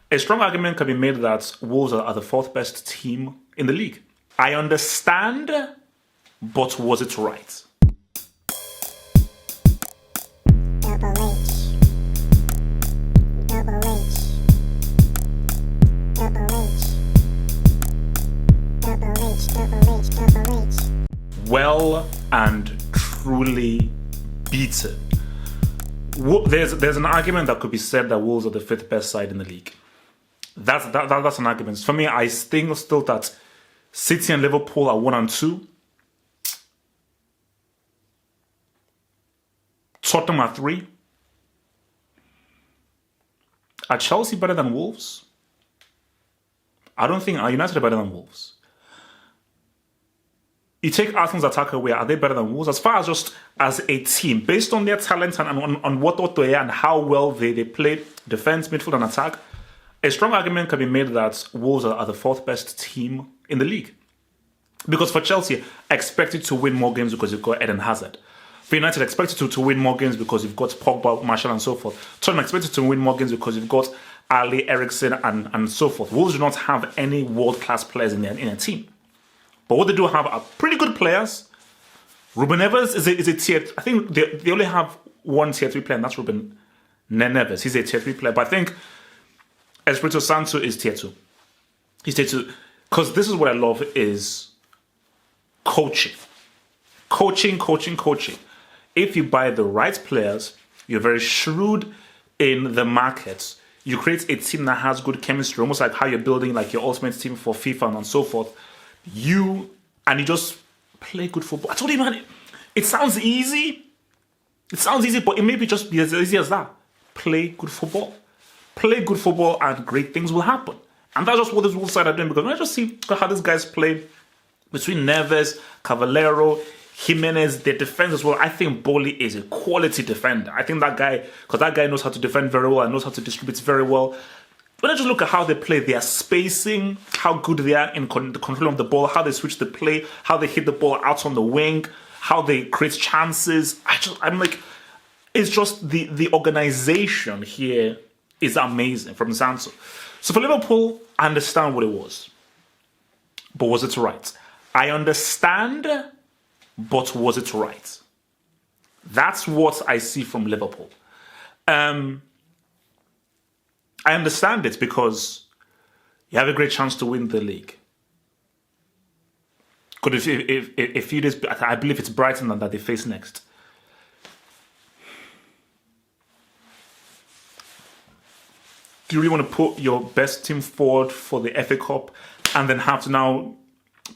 A strong argument can be made that Wolves are the fourth best team in the league. I understand, but was it right? Double H. Double H. Double H. Double H. Double H. Double H. Well and truly beaten. There's an argument that could be said that Wolves are the fifth best side in the league. That's an argument. For me, I think still that City and Liverpool are 1 and 2. Tottenham are 3. Are Chelsea better than Wolves? I don't think. Are United better than Wolves? You take Arsenal's attack away, are they better than Wolves? As far as just as a team, based on their talent and on what they are and how well they play defense, midfield and attack, a strong argument can be made that Wolves are the fourth best team in the league. Because for Chelsea, expected to win more games because you've got Eden Hazard. For United, expected to win more games because you've got Pogba, Martial and so forth. Tottenham expected to win more games because you've got Ali, Eriksen and so forth. Wolves do not have any world-class players in their team. But what they do have are pretty good players. Ruben Neves is a tier. I think they only have one tier 3 player, and that's Ruben Neves. He's a tier 3 player. But I think Espirito Santo is tier 2. He's tier 2. Because this is what I love is coaching. Coaching. If you buy the right players, you're very shrewd in the markets. You create a team that has good chemistry, almost like how you're building like your ultimate team for FIFA and so forth. You just play good football. I told you, man, it sounds easy. It sounds easy, but it may be just be as easy as that. Play good football. Play good football and great things will happen. And that's just what this Wolves side are doing, because when I just see how these guys play between Neves, Cavallero, Jimenez, their defense as well, I think Boli is a quality defender. I think that guy, because that guy knows how to defend very well and knows how to distribute very well. When I just look at how they play, their spacing, how good they are in the control of the ball, how they switch the play, how they hit the ball out on the wing, how they create chances. I'm like, it's just the organization here is amazing from Santo. So for Liverpool, I understand what it was. But was it right? I understand, but was it right? That's what I see from Liverpool. I understand it because you have a great chance to win the league. Because if a few days, I believe it's Brighton that they face next. Do you really want to put your best team forward for the FA Cup and then have to now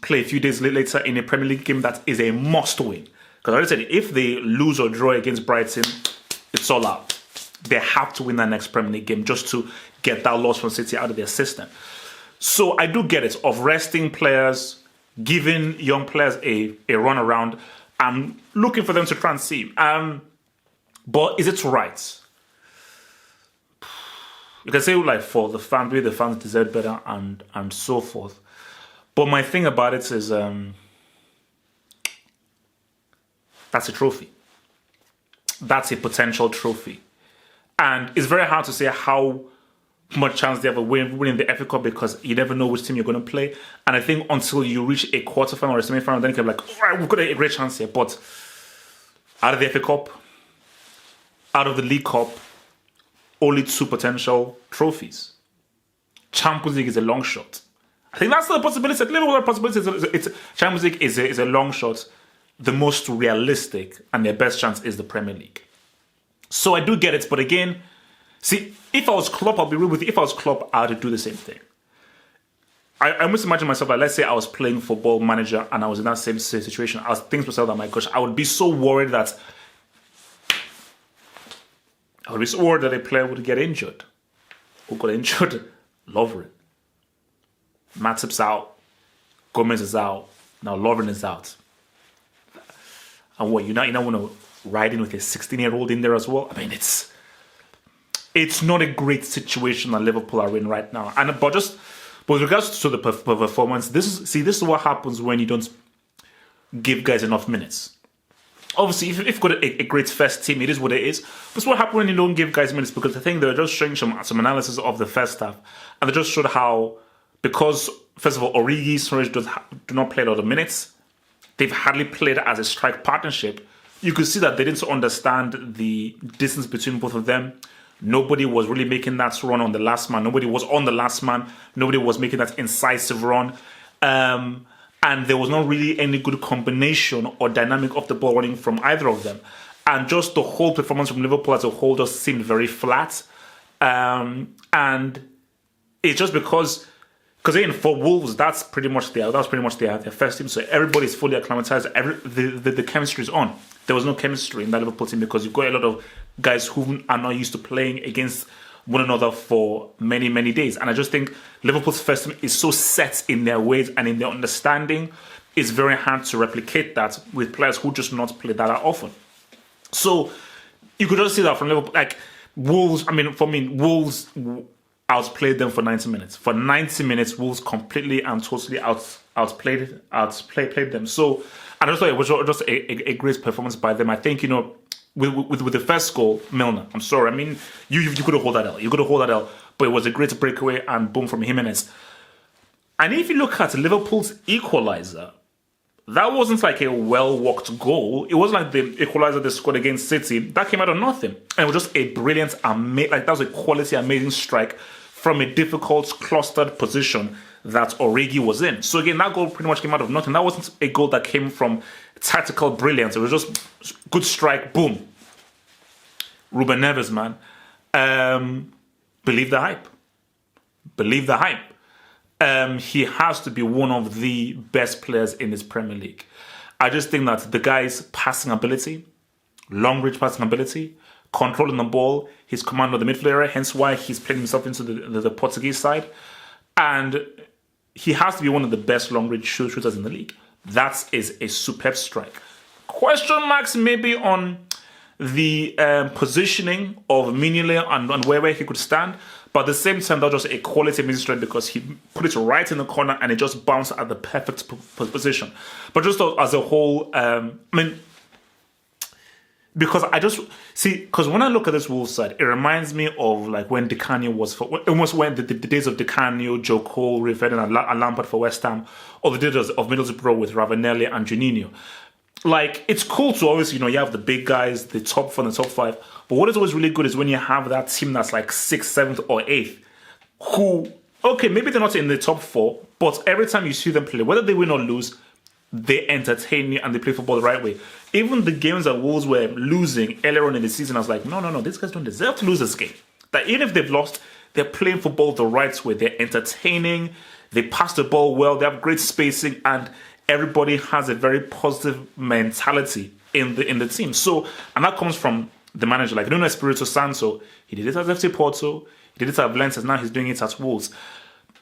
play a few days later in a Premier League game that is a must-win? Because like I said, if they lose or draw against Brighton, it's all out. They have to win that next Premier League game just to get that loss from City out of their system. So I do get it, of resting players, giving young players a run around. I'm looking for them to try and see. But is it right? You can say like for the fans, maybe the fans deserve better and so forth. But my thing about it is that's a trophy. That's a potential trophy. And it's very hard to say how much chance they have of winning the FA Cup because you never know which team you're going to play. And I think until you reach a quarterfinal or a semi-final, then you can be like, all right, we've got a great chance here. But out of the FA Cup, out of the League Cup, only 2 potential trophies. Champions League is a long shot. I think that's the possibility. Little possibility. It's Champions League is a long shot. The most realistic and their best chance is the Premier League. So I do get it, but again, see, if I was Klopp, I'll be real with you. If I was Klopp, I would do the same thing. I must imagine myself, like, let's say I was playing Football Manager and I was in that same situation. I was thinking to myself that, my gosh, I would be so worried that a player would get injured. Who got injured? Lovren. Matip's out. Gomez is out. Now Lovren is out. And what, you now want to ride in with a 16-year-old in there as well? I mean, it's not a great situation that Liverpool are in right now. But with regards to the performance, this is what happens when you don't give guys enough minutes. obviously, if you've got a great first team, it is what it is. But what happens when you don't give guys minutes? Because I think they're just showing some analysis of the first half, and they just showed how, because first of all, Origi, Storage do not play a lot of minutes. They've hardly played as a strike partnership. You could see that they didn't understand the distance between both of them. Nobody was really making that run on the last man. Nobody was on the last man. Nobody was making that incisive run. And there was not really any good combination or dynamic of the ball running from either of them. And just the whole performance from Liverpool as a whole just seemed very flat. And it's just because again, for Wolves, that's pretty much their first team. So everybody's fully acclimatized. The chemistry is on. There was no chemistry in that Liverpool team because you've got a lot of guys who are not used to playing against one another for many, many days. And I just think Liverpool's first team is so set in their ways and in their understanding. It's very hard to replicate that with players who just not play that often. So you could just see that from Liverpool. Like Wolves, for me, Wolves outplayed them for 90 minutes. For 90 minutes, Wolves completely and totally outplayed them. So, and I just thought it was just a great performance by them. I think, with the first goal, Milner, I'm sorry. You could have hold that L. You could have hold that L. But it was a great breakaway and boom from Jimenez. And if you look at Liverpool's equaliser, that wasn't like a well-worked goal. It wasn't like the equaliser they scored against City. That came out of nothing. And it was just a brilliant, that was a quality, amazing strike from a difficult, clustered position that Origi was in. So again, that goal pretty much came out of nothing. That wasn't a goal that came from tactical brilliance. It was just good strike, boom. Ruben Neves, man. Believe the hype. Believe the hype. He has to be one of the best players in this Premier League. I just think that the guy's passing ability, long-range passing ability, controlling the ball, his command of the midfield area, hence why he's playing himself into the Portuguese side. And he has to be one of the best long-range shooters in the league. That is a superb strike. Question marks maybe on the positioning of Mignolet and where he could stand. But at the same time, that was just a quality amazing strike because he put it right in the corner and it just bounced at the perfect position. But just as a whole, because I just see, because when I look at this Wolves side, it reminds me of like when Di Canio was almost when the days of Di Canio, Joe Cole, Riven, and Lampard for West Ham, or the days of Middlesbrough with Ravanelli and Juninho. Like, it's cool to always, you have the big guys, the top 4 and the top 5. But what is always really good is when you have that team that's like 6th, 7th, or 8th, who, okay, maybe they're not in the top 4, but every time you see them play, whether they win or lose, they entertain you and they play football the right way. Even the games that Wolves were losing earlier on in the season, I was like, no, these guys don't deserve to lose this game. That even if they've lost, they're playing football the right way. They're entertaining, they pass the ball well, they have great spacing, and everybody has a very positive mentality in the team. So, and that comes from the manager, like Nuno Espirito Santo. He did it at FC Porto, he did it at Valencia, now he's doing it at Wolves.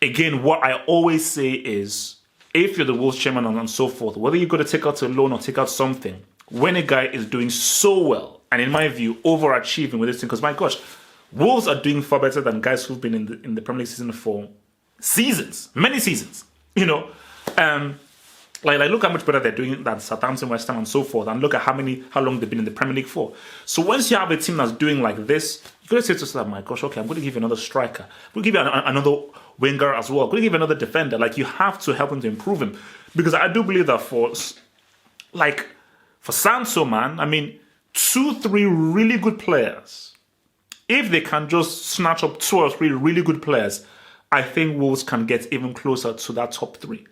Again, what I always say is, if you're the Wolves chairman and so forth, whether you're going to take out a loan or take out something, when a guy is doing so well, and in my view, overachieving with this thing, because my gosh, Wolves are doing far better than guys who've been in the Premier League season for seasons, many seasons, Like look how much better they're doing than Southampton, West Ham, and so forth, and look at how long they've been in the Premier League for. So once you have a team that's doing like this, you're going to say to yourself, my gosh, okay, I'm going to give you another striker. I'm going to give you another winger as well. I'm going to give you another defender. Like, you have to help him to improve him. Because I do believe that for Sancho, man, 2-3 really good players, if they can just snatch up 2 or 3 really good players, I think Wolves can get even closer to that top 3.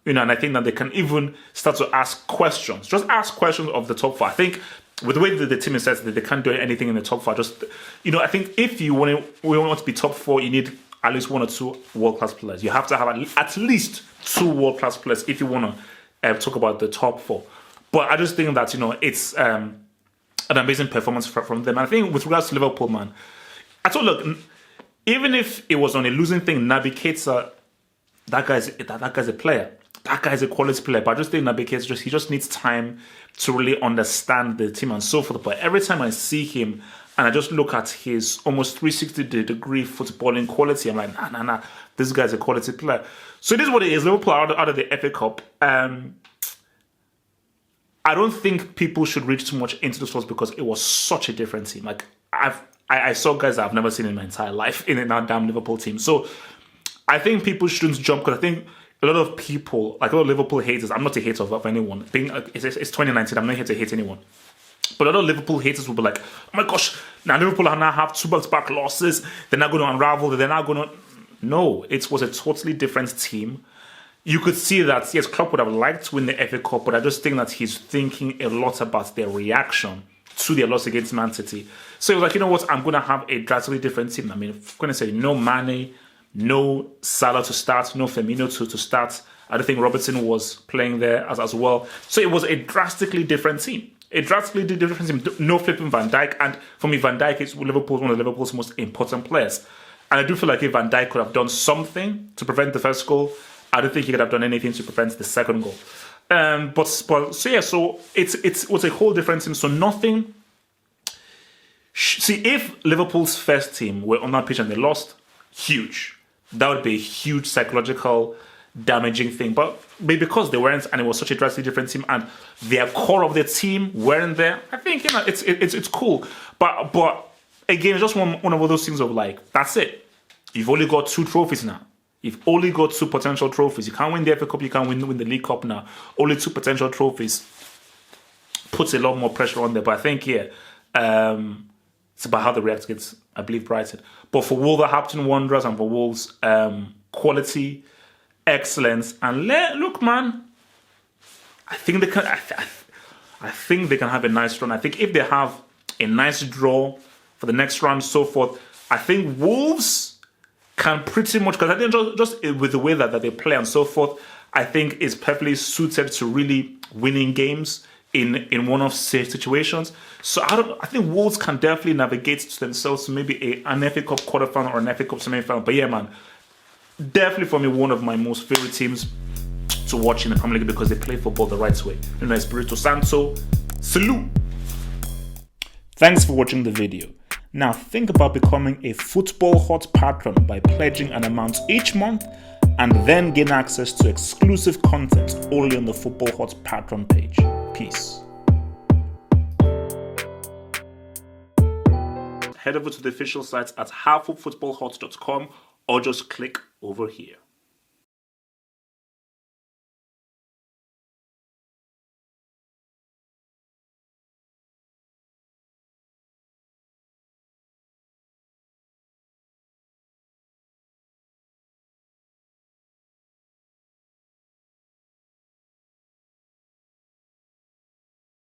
And I think that they can even start to ask questions. Just ask questions of the top 5. I think with the way that the team is set, that they can't do anything in the top 5. Just, I think if we want to be top 4, you need at least 1 or 2 world-class players. You have to have at least 2 world-class players if you want to talk about the top 4. But I just think that, it's an amazing performance from them. And I think with regards to Liverpool, man, I thought, look, even if it was on a losing thing, Naby Keita, that guy's a player. That guy's a quality player. But I just think Naby Keita, he just needs time to really understand the team and so forth. But every time I see him and I just look at his almost 360-degree footballing quality, I'm like, nah, this guy's a quality player. So it is what it is. Liverpool are out of the FA Cup. I don't think people should read too much into this loss because it was such a different team. Like I saw guys that I've never seen in my entire life in that damn Liverpool team. So I think people shouldn't jump because I think a lot of people, like a lot of Liverpool haters, I'm not a hater of anyone. It's 2019, I'm not here to hate anyone. But a lot of Liverpool haters will be like, oh my gosh, now Liverpool now have 2 back-to-back losses. They're not going to unravel. They're not going to... No, it was a totally different team. You could see that, yes, Klopp would have liked to win the FA Cup, but I just think that he's thinking a lot about their reaction to their loss against Man City. So he was like, you know what, I'm going to have a drastically different team. I mean, I'm going to say no Mane, no Salah to start, no Firmino to start. I don't think Robertson was playing there as well. So it was a drastically different team. A drastically different team. No flipping Van Dijk. And for me, Van Dijk is one of Liverpool's most important players. And I do feel like if Van Dijk could have done something to prevent the first goal, I don't think he could have done anything to prevent the second goal. So it was a whole different team. So nothing. See, if Liverpool's first team were on that pitch and they lost, huge. That would be a huge psychological damaging thing. But because they weren't, and it was such a drastically different team, and their core of their team weren't there, I think it's cool. But again, it's just one of those things of like, that's it. You've only got 2 trophies now. You've only got 2 potential trophies. You can't win the FA Cup, you can't win the League Cup now. Only 2 potential trophies puts a lot more pressure on there. But I think here, it's about how they react against, I believe, Brighton. But for Wolverhampton Wanderers and for Wolves, quality, excellence, and look, man, I think they can. I think they can have a nice run. I think if they have a nice draw for the next round, so forth, I think Wolves can pretty much, because I think just with the way that they play and so forth, I think is perfectly suited to really winning games in one-off situations. So I think Wolves can definitely navigate to themselves to maybe an FA Cup quarterfinal or an FA Cup semi-final. But yeah, man, definitely for me one of my most favorite teams to watch in the Premier League because they play football the right way. Espirito Santo, salute. Thanks for watching the video. Now think about becoming a Football Hot patron by pledging an amount each month and then gain access to exclusive content only on the Football Hot patron page. Peace. Head over to the official site at halffootballhot.com or just click over here.